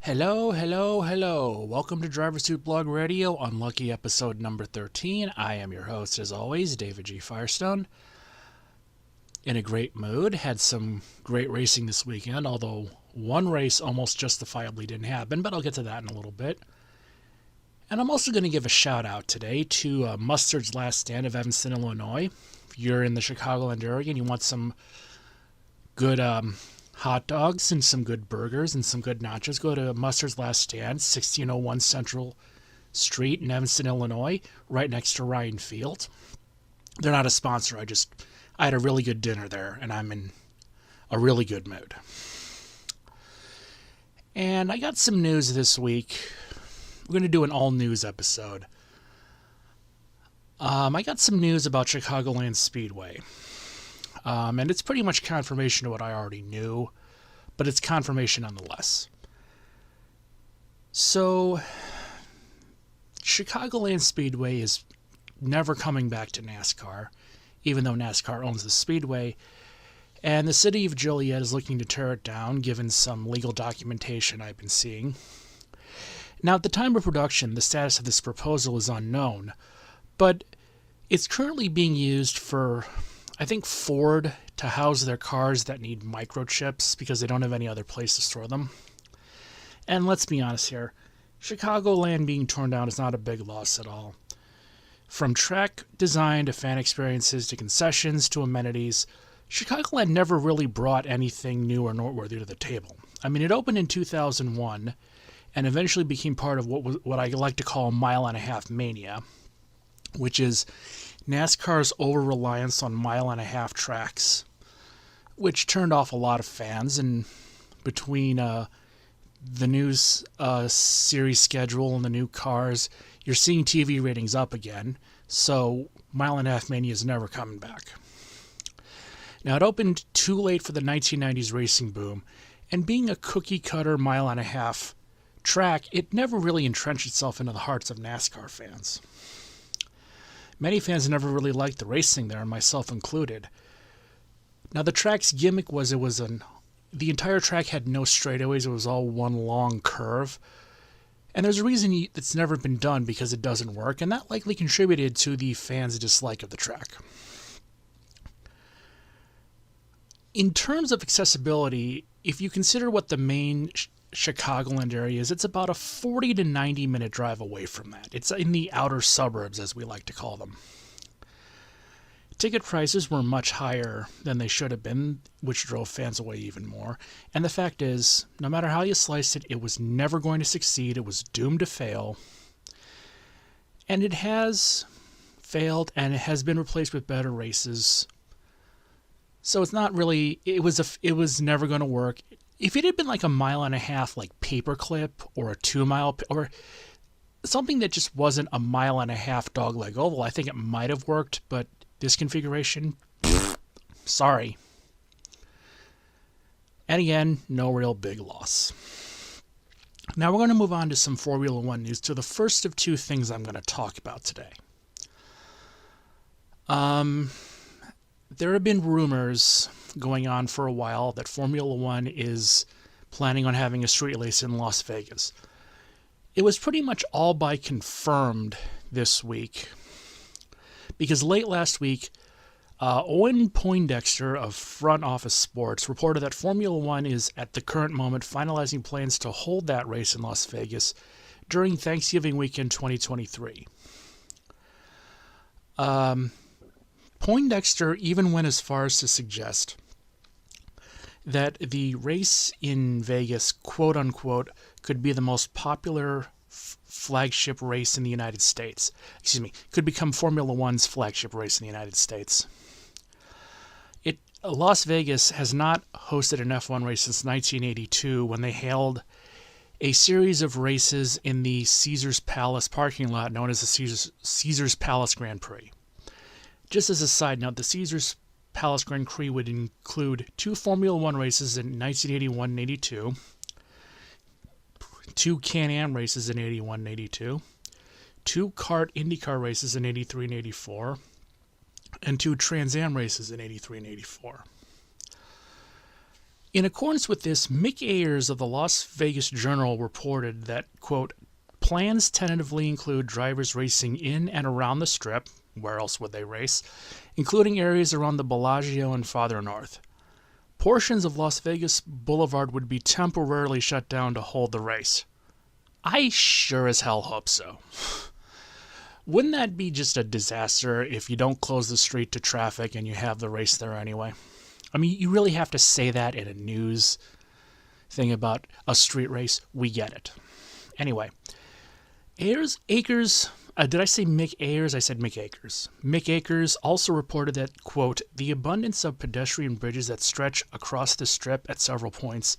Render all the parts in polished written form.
Hello, hello, hello. Welcome to Driver Suit Blog Radio, Unlucky episode number 13. I am your host, as always, David G. Firestone. In a great mood. Had some great racing this weekend, although one race almost justifiably didn't happen, but I'll get to that in a little bit. And I'm also going to give a shout out today to Mustard's Last Stand of Evanston, Illinois. If you're in the Chicagoland area and you want some good hot dogs and some good burgers and some good nachos, go to Mustard's Last Stand, 1601 Central Street in Evanston, Illinois, right next to Ryan Field. They're not a sponsor. I had a really good dinner there, and I'm in a really good mood. And I got some news this week. We're going to do an all-news episode. I got some news about Chicagoland Speedway. And it's pretty much confirmation of what I already knew, but it's confirmation nonetheless. So, Chicagoland Speedway is never coming back to NASCAR, even though NASCAR owns the speedway, and the city of Joliet is looking to tear it down, given some legal documentation I've been seeing. Now, at the time of production, the status of this proposal is unknown, but it's currently being used for, I think, Ford to house their cars that need microchips because they don't have any other place to store them. And let's be honest here, Chicagoland being torn down is not a big loss at all. From track design to fan experiences to concessions to amenities, Chicagoland never really brought anything new or noteworthy to the table. I mean, it opened in 2001 and eventually became part of what I like to call mile-and-a-half mania, which is NASCAR's over-reliance on mile-and-a-half tracks, which turned off a lot of fans. And between the new series schedule and the new cars, you're seeing TV ratings up again, so mile-and-a-half mania is never coming back. Now, it opened too late for the 1990s racing boom, and being a cookie-cutter mile-and-a-half track, it never really entrenched itself into the hearts of NASCAR fans. Many fans never really liked the racing there, and myself included. Now, the track's gimmick was the entire track had no straightaways, it was all one long curve. And there's a reason it's never been done, because it doesn't work, and that likely contributed to the fans' dislike of the track. In terms of accessibility, if you consider what the main Chicagoland area is, it's about a 40 to 90 minute drive away from that. It's in the outer suburbs, as we like to call them. Ticket prices were much higher than they should have been, which drove fans away even more. And the fact is, no matter how you sliced it, it was never going to succeed. It was doomed to fail. And it has failed, and it has been replaced with better races. So it's not really, it was never going to work. If it had been like a mile-and-a-half, like paperclip, or a 2 mile, or something that just wasn't a mile-and-a-half dogleg oval, I think it might have worked, but this configuration, sorry. And again, no real big loss. Now we're going to move on to some Formula One news, to the first of two things I'm going to talk about today. There have been rumors going on for a while that Formula One is planning on having a street race in Las Vegas. It was pretty much all but confirmed this week, because late last week, Owen Poindexter of Front Office Sports reported that Formula One is at the current moment finalizing plans to hold that race in Las Vegas during Thanksgiving weekend 2023. Poindexter even went as far as to suggest that the race in Vegas, quote unquote, could be the most popular flagship race in the United States. Could become Formula One's flagship race in the United States. Las Vegas has not hosted an F1 race since 1982, when they held a series of races in the Caesars Palace parking lot known as the Caesars Palace Grand Prix. Just as a side note, the Caesars Palace Grand Prix would include 2 Formula One races in 1981 and 82, 2 Can-Am races in 81 and 82, 2 kart IndyCar races in 83 and 84, and 2 Trans Am races in 83 and 84. In accordance with this, Mick Ayers of the Las Vegas Journal reported that, quote, plans tentatively include drivers racing in and around the Strip, where else would they race, including areas around the Bellagio and farther north. Portions of Las Vegas Boulevard would be temporarily shut down to hold the race. I sure as hell hope so. Wouldn't that be just a disaster if you don't close the street to traffic and you have the race there anyway? I mean, you really have to say that in a news thing about a street race? We get it. Anyway, Akers, did I say Mick Ayers? I said Mick Akers. Mick Akers also reported that, quote, the abundance of pedestrian bridges that stretch across the Strip at several points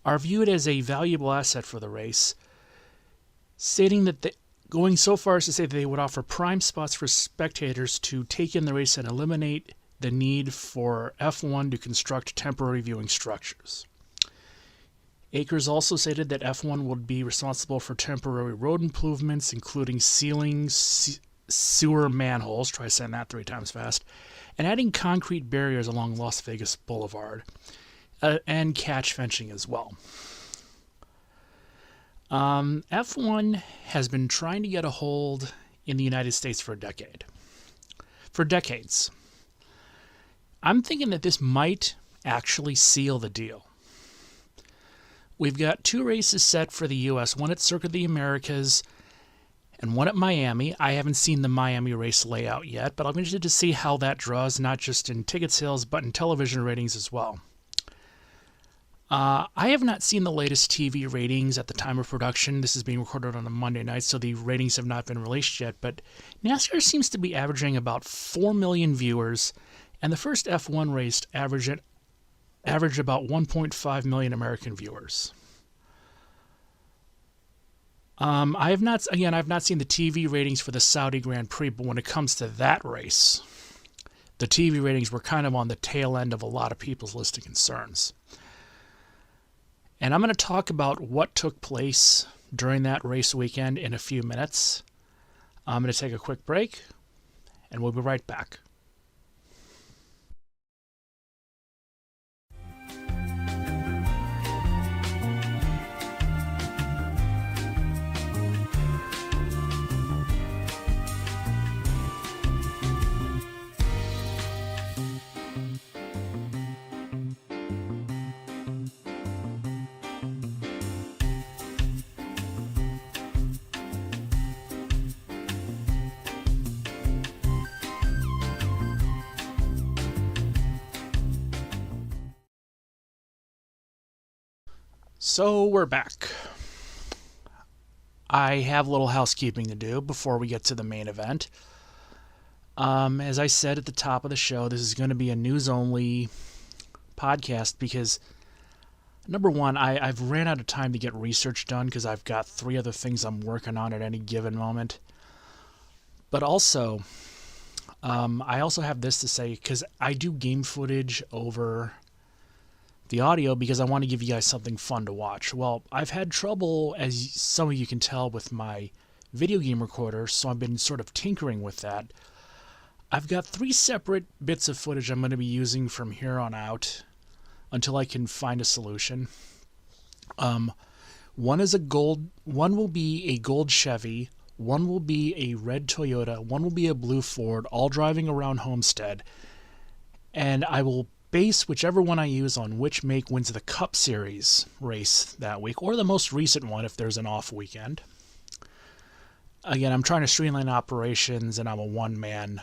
are viewed as a valuable asset for the race, stating that going so far as to say that they would offer prime spots for spectators to take in the race and eliminate the need for F1 to construct temporary viewing structures. Akers also stated that F1 would be responsible for temporary road improvements, including sealing sewer manholes, try saying that 3 times fast, and adding concrete barriers along Las Vegas Boulevard, and catch fencing as well. F1 has been trying to get a hold in the United States for decades. I'm thinking that this might actually seal the deal. We've got 2 races set for the U.S., one at Circuit of the Americas and one at Miami. I haven't seen the Miami race layout yet, but I'm interested to see how that draws, not just in ticket sales, but in television ratings as well. I have not seen the latest TV ratings at the time of production. This is being recorded on a Monday night, so the ratings have not been released yet, but NASCAR seems to be averaging about 4 million viewers, and the first F1 race averaged about 1.5 million American viewers. I've not seen the TV ratings for the Saudi Grand Prix, but when it comes to that race, the TV ratings were kind of on the tail end of a lot of people's list of concerns. And I'm going to talk about what took place during that race weekend in a few minutes. I'm going to take a quick break, and we'll be right back. So we're back. I have a little housekeeping to do before we get to the main event. As I said at the top of the show, this is going to be a news-only podcast because, number one, I've ran out of time to get research done because I've got 3 other things I'm working on at any given moment. But also, I also have this to say because I do game footage over the audio because I want to give you guys something fun to watch. Well, I've had trouble, as some of you can tell, with my video game recorder, so I've been sort of tinkering with that. I've got 3 separate bits of footage I'm going to be using from here on out until I can find a solution. One will be a gold Chevy, one will be a red Toyota, one will be a blue Ford, all driving around Homestead, and I will base whichever one I use on which make wins the Cup Series race that week, or the most recent one if there's an off weekend. Again, I'm trying to streamline operations, and I'm a one-man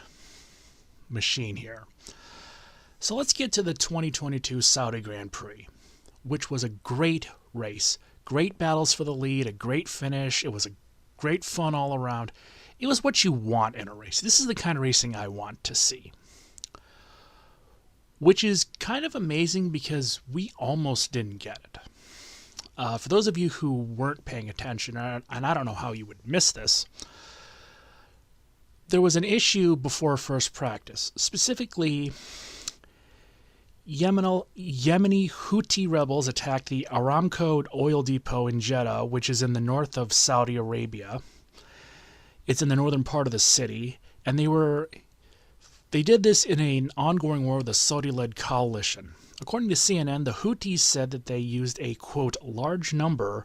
machine here. So let's get to the 2022 Saudi Grand Prix, which was a great race. Great battles for the lead, a great finish. It was a great fun all around. It was what you want in a race. This is the kind of racing I want to see. Which is kind of amazing because we almost didn't get it. For those of you who weren't paying attention, and I don't know how you would miss this, there was an issue before first practice. Specifically, Yemeni Houthi rebels attacked the Aramco oil depot in Jeddah, which is in the north of Saudi Arabia. It's in the northern part of the city, and they did this in an ongoing war with a Saudi-led coalition. According to CNN, the Houthis said that they used a, quote, large number,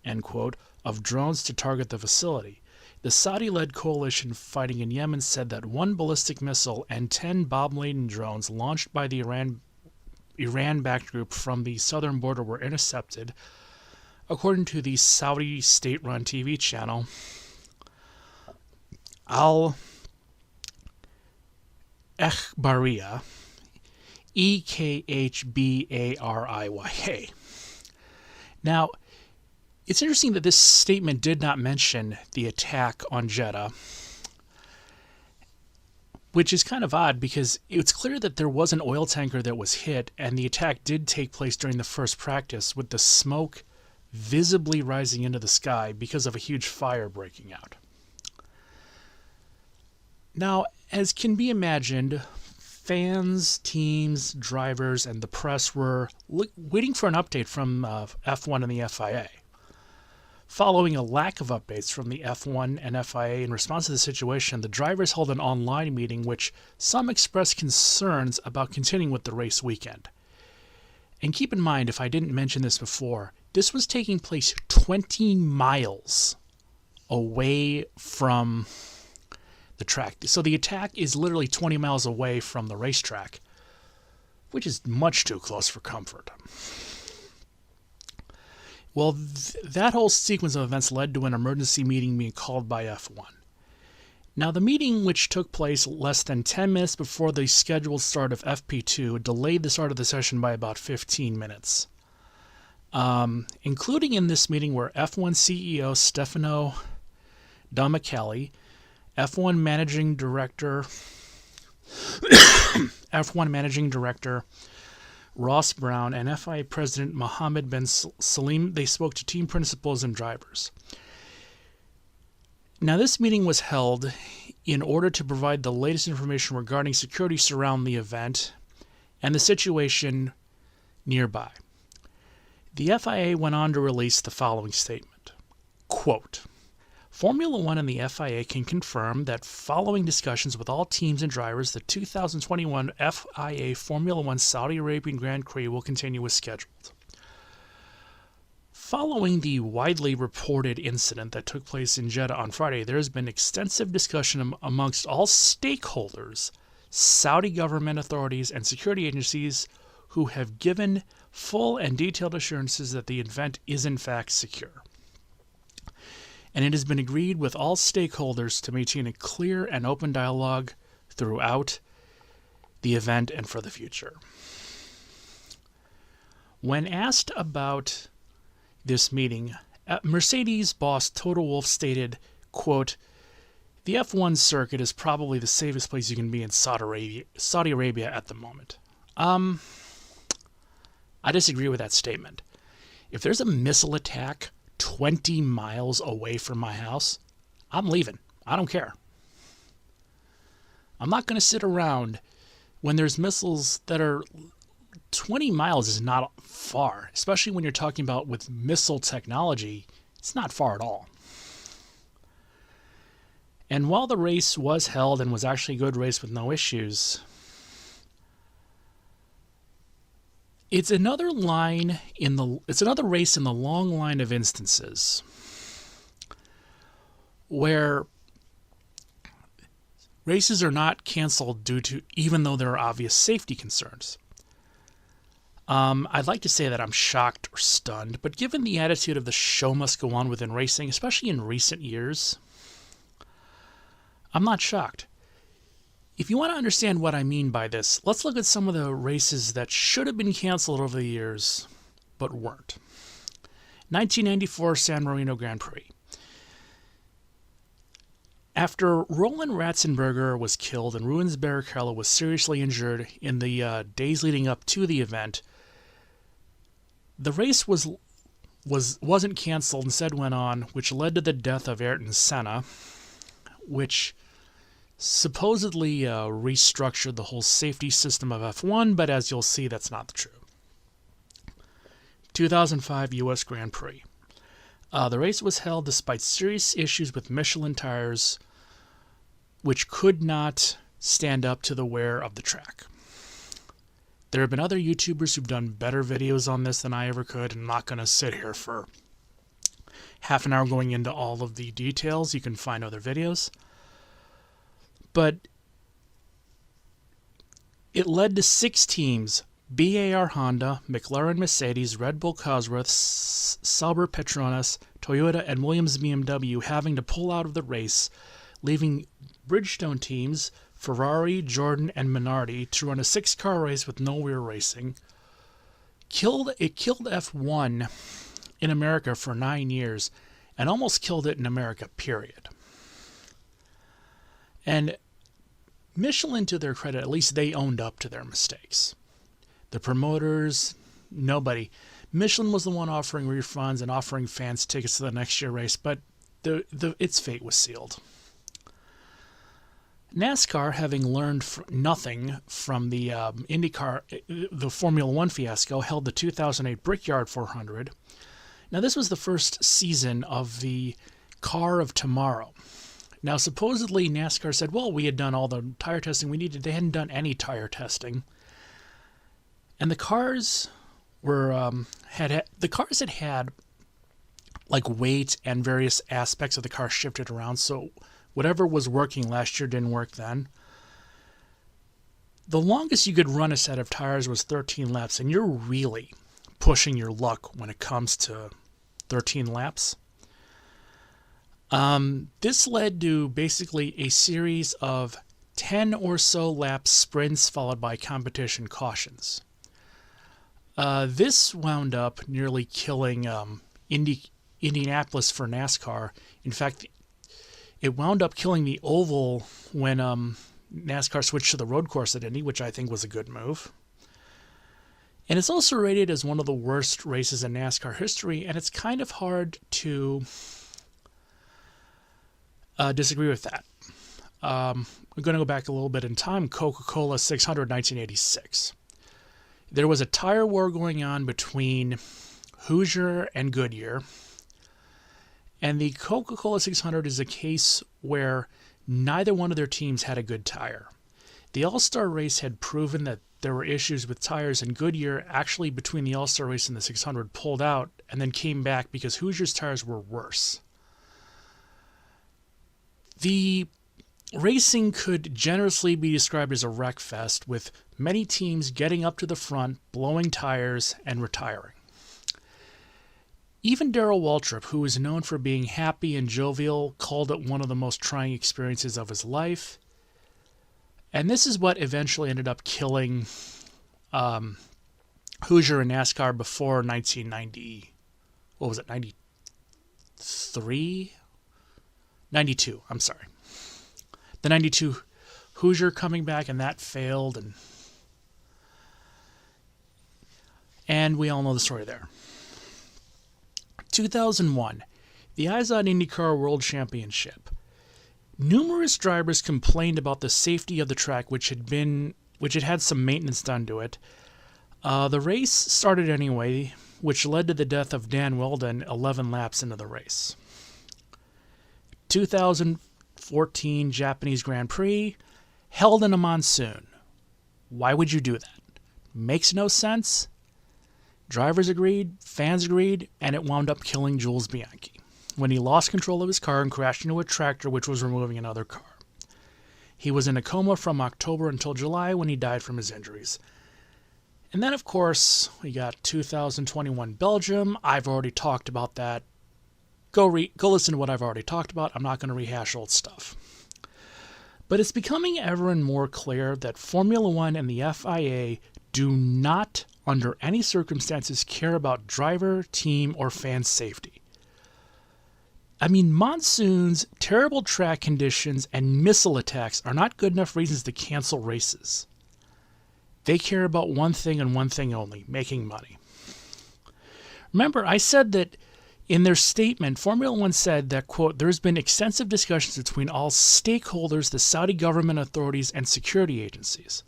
end quote, of drones to target the facility. The Saudi-led coalition fighting in Yemen said that 1 ballistic missile and 10 bomb-laden drones launched by the Iran-backed group from the southern border were intercepted, according to the Saudi state-run TV channel Al-Ekhbariyah, Ekhbariya. Now, it's interesting that this statement did not mention the attack on Jeddah, which is kind of odd because it's clear that there was an oil tanker that was hit, and the attack did take place during the first practice, with the smoke visibly rising into the sky because of a huge fire breaking out. Now, as can be imagined, fans, teams, drivers, and the press were waiting for an update from F1 and the FIA. Following a lack of updates from the F1 and FIA in response to the situation, the drivers held an online meeting which some expressed concerns about continuing with the race weekend. And keep in mind, if I didn't mention this before, this was taking place 20 miles away from the track. So the attack is literally 20 miles away from the racetrack, which is much too close for comfort. Well, that whole sequence of events led to an emergency meeting being called by F1. Now, the meeting, which took place less than 10 minutes before the scheduled start of FP2, delayed the start of the session by about 15 minutes. Including in this meeting were F1 CEO Stefano Domenicali, F1 Managing Director Ross Brown, and FIA President Mohammed bin Salim. They spoke to team principals and drivers. Now, this meeting was held in order to provide the latest information regarding security surrounding the event and the situation nearby. The FIA went on to release the following statement. Quote, Formula One and the FIA can confirm that following discussions with all teams and drivers, the 2021 FIA Formula One Saudi Arabian Grand Prix will continue as scheduled. Following the widely reported incident that took place in Jeddah on Friday, there has been extensive discussion amongst all stakeholders, Saudi government authorities, and security agencies who have given full and detailed assurances that the event is in fact secure. And it has been agreed with all stakeholders to maintain a clear and open dialogue throughout the event and for the future. When asked about this meeting, Mercedes boss Toto Wolff stated, quote, the F1 circuit is probably the safest place you can be in Saudi Arabia at the moment. I disagree with that statement. If there's a missile attack 20 miles away from my house, I'm leaving. I don't care. I'm not going to sit around when there's missiles that are 20 miles is not far, especially when you're talking about with missile technology. It's not far at all. And while the race was held and was actually a good race with no issues, it's another race in the long line of instances where races are not canceled even though there are obvious safety concerns. I'd like to say that I'm shocked or stunned, but given the attitude of the show must go on within racing, especially in recent years, I'm not shocked. If you want to understand what I mean by this, let's look at some of the races that should have been canceled over the years, but weren't. 1994 San Marino Grand Prix. After Roland Ratzenberger was killed and Rubens Barrichello was seriously injured in the days leading up to the event, the race wasn't canceled, instead went on, which led to the death of Ayrton Senna, which supposedly restructured the whole safety system of F1, but as you'll see, that's not true. 2005 U.S. Grand Prix. The race was held despite serious issues with Michelin tires, which could not stand up to the wear of the track. There have been other YouTubers who've done better videos on this than I ever could. I'm not going to sit here for half an hour going into all of the details. You can find other videos. But it led to 6 teams: BAR Honda, McLaren Mercedes, Red Bull Cosworth, Sauber Petronas, Toyota, and Williams BMW having to pull out of the race, leaving Bridgestone teams Ferrari, Jordan, and Minardi to run a 6-car race with no rear racing. It killed F1 in America for 9 years, and almost killed it in America, period. And Michelin, to their credit, at least they owned up to their mistakes. The promoters, nobody. Michelin was the one offering refunds and offering fans tickets to the next year race, but its fate was sealed. NASCAR, having learned nothing from the the Formula One fiasco, held the 2008 Brickyard 400. Now, this was the first season of the Car of Tomorrow. Now, supposedly NASCAR said, well, we had done all the tire testing we needed. They hadn't done any tire testing. And the cars were had like weight and various aspects of the car shifted around, so whatever was working last year didn't work then. The longest you could run a set of tires was 13 laps, and you're really pushing your luck when it comes to 13 laps. This led to basically a series of 10 or so lap sprints followed by competition cautions. This wound up nearly killing Indianapolis for NASCAR. In fact, it wound up killing the oval when NASCAR switched to the road course at Indy, which I think was a good move. And it's also rated as one of the worst races in NASCAR history, and it's kind of hard to disagree with that. I'm going to go back a little bit in time. Coca-Cola 600, 1986. There was a tire war going on between Hoosier and Goodyear. And the Coca-Cola 600 is a case where neither one of their teams had a good tire. The All-Star race had proven that there were issues with tires, and Goodyear actually, between the All-Star race and the 600, pulled out and then came back because Hoosier's tires were worse. The racing could generously be described as a wreckfest, with many teams getting up to the front, blowing tires, and retiring. Even Darrell Waltrip, who is known for being happy and jovial, called it one of the most trying experiences of his life. And this is what eventually ended up killing Hoosier and NASCAR before 1990. What was it, 93? 92, I'm sorry. The 92 Hoosier coming back, and that failed. And we all know the story there. 2001, the Izod IndyCar World Championship. Numerous drivers complained about the safety of the track, which had had some maintenance done to it. The race started anyway, which led to the death of Dan Weldon 11 laps into the race. 2014 Japanese Grand Prix, held in a monsoon. Why would you do that? Makes no sense. Drivers agreed, fans agreed, and it wound up killing Jules Bianchi when he lost control of his car and crashed into a tractor which was removing another car. He was in a coma from October until July, when he died from his injuries. And then, of course, we got 2021 Belgium. I've already talked about that. Go listen to what I've already talked about. I'm not going to rehash old stuff. But it's becoming ever and more clear that Formula One and the FIA do not, under any circumstances, care about driver, team, or fan safety. I mean, monsoons, terrible track conditions, and missile attacks are not good enough reasons to cancel races. They care about one thing and one thing only: making money. Remember, I said that in their statement, Formula One said that, quote, there's been extensive discussions between all stakeholders, the Saudi government authorities, and security agencies.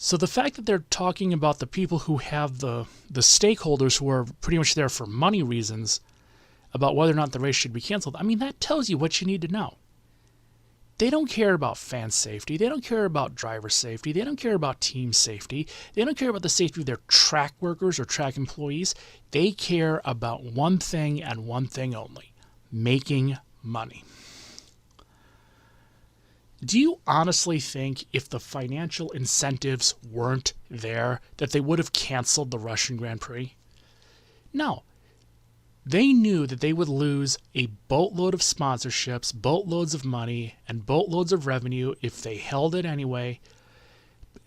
So the fact that they're talking about the people who have the stakeholders who are pretty much there for money reasons about whether or not the race should be canceled, I mean, that tells you what you need to know. They don't care about fan safety. They don't care about driver safety. They don't care about team safety. They don't care about the safety of their track workers or track employees. They care about one thing and one thing only: making money. Do you honestly think if the financial incentives weren't there that they would have canceled the Russian Grand Prix? No. They knew that they would lose a boatload of sponsorships, boatloads of money, and boatloads of revenue if they held it anyway,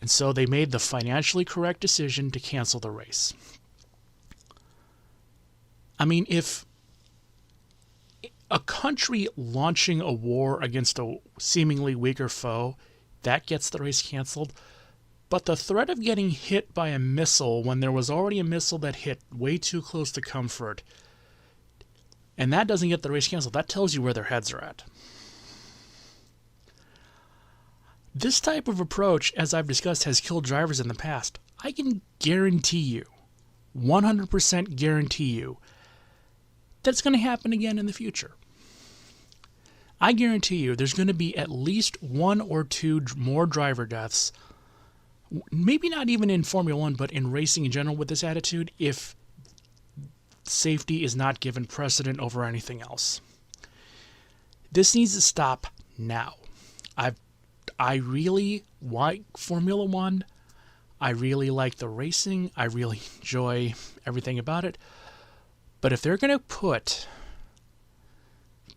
and so they made the financially correct decision to cancel the race. I mean, if a country launching a war against a seemingly weaker foe, that gets the race canceled, but the threat of getting hit by a missile when there was already a missile that hit way too close to comfort, and that doesn't get the race canceled, that tells you where their heads are at. This type of approach, as I've discussed, has killed drivers in the past. I can guarantee you, 100% guarantee you, that's going to happen again in the future. I guarantee you there's going to be at least one or two more driver deaths, maybe not even in Formula One, but in racing in general with this attitude, if safety is not given precedent over anything else. This needs to stop now. I really like Formula One. I really like the racing. I really enjoy everything about it. But if they're going to put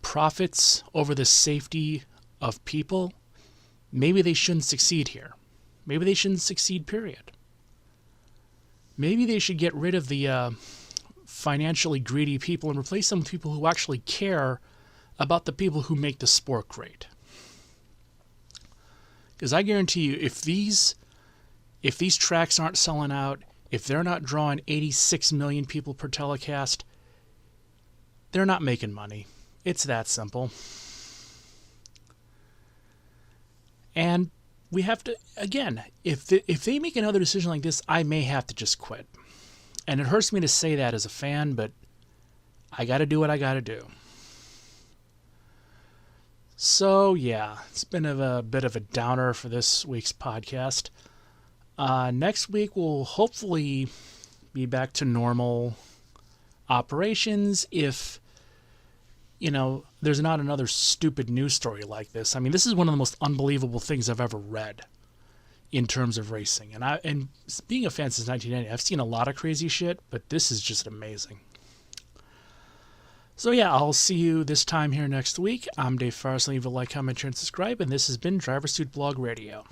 profits over the safety of people, maybe they shouldn't succeed here. Maybe they shouldn't succeed, period. Maybe they should get rid of the financially greedy people and replace them with people who actually care about the people who make the sport great. Because I guarantee you, if these tracks aren't selling out, if they're not drawing 86 million people per telecast, they're not making money. It's that simple. And we have to, again, if they make another decision like this, I may have to just quit. And it hurts me to say that as a fan, but I got to do what I got to do. So, yeah, it's been a bit of a downer for this week's podcast. Next week, we'll hopefully be back to normal operations if, there's not another stupid news story like this. I mean, this is one of the most unbelievable things I've ever read in terms of racing. And being a fan since 1990, I've seen a lot of crazy shit, but this is just amazing. So yeah, I'll see you this time here next week. I'm Dave Farris. Leave a like, comment, share, and subscribe. And this has been Driver Suit Blog Radio.